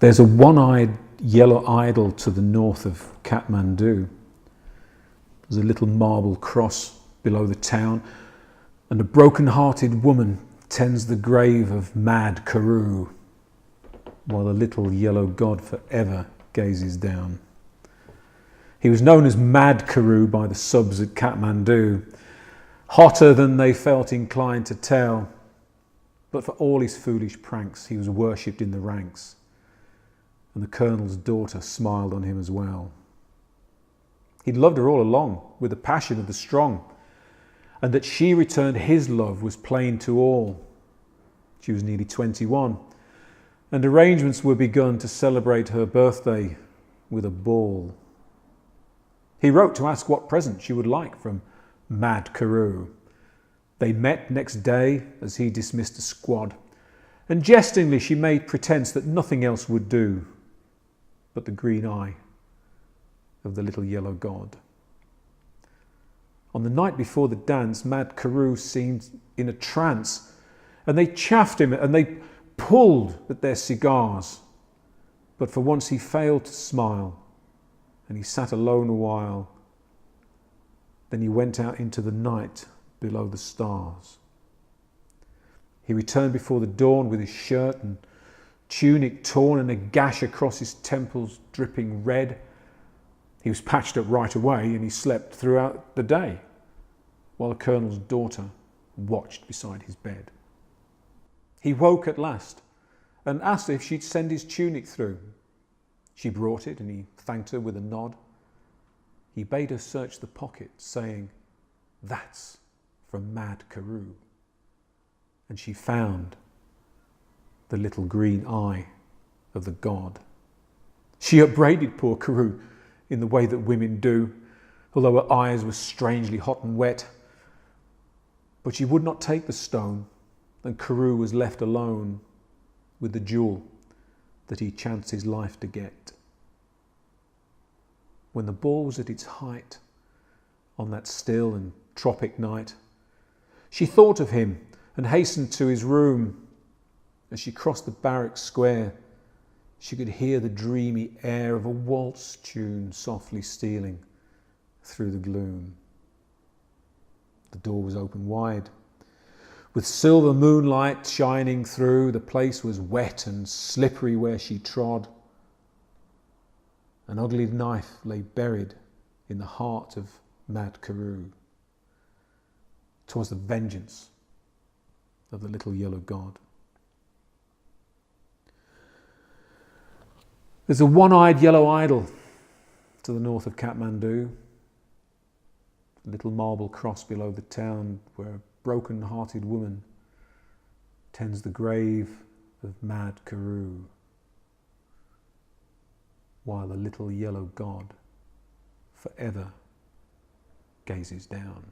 There's a one-eyed yellow idol to the north of Kathmandu. There's a little marble cross below the town, and a broken-hearted woman tends the grave of mad Karoo, while the little yellow god forever gazes down. He was known as Mad Karoo by the subs at Kathmandu, hotter than they felt inclined to tell, but for all his foolish pranks he was worshipped in the ranks, and the colonel's daughter smiled on him as well. He'd loved her all along with the passion of the strong, and that she returned his love was plain to all. She was nearly 21, and arrangements were begun to celebrate her birthday with a ball. He wrote to ask what present she would like from Mad Karoo. They met next day as he dismissed a squad, and jestingly she made pretence that nothing else would do but the green eye of the little yellow god. On the night before the dance, Mad Karoo seemed in a trance, and they chaffed him and they pulled at their cigars. But for once he failed to smile, and he sat alone a while. Then he went out into the night below the stars. He returned before the dawn with his shirt and tunic torn and a gash across his temples dripping red. He was patched up right away, and he slept throughout the day while the colonel's daughter watched beside his bed. He woke at last and asked if she'd send his tunic through. She brought it, and he thanked her with a nod. He bade her search the pocket, saying, "That's from Mad Karoo." And she found the little green eye of the god. She upbraided poor Karoo in the way that women do, although her eyes were strangely hot and wet. But she would not take the stone, and Karoo was left alone with the jewel that he chanced his life to get. When the ball was at its height, on that still and tropic night, she thought of him and hastened to his room. As she crossed the barrack square, she could hear the dreamy air of a waltz tune softly stealing through the gloom. The door was open wide, with silver moonlight shining through. The place was wet and slippery where she trod. An ugly knife lay buried in the heart of Mad Karoo. 'Twas the vengeance of the little yellow god. There's a one-eyed yellow idol to the north of Kathmandu, a little marble cross below the town where a broken-hearted woman tends the grave of Mad Karoo, while the little yellow god forever gazes down.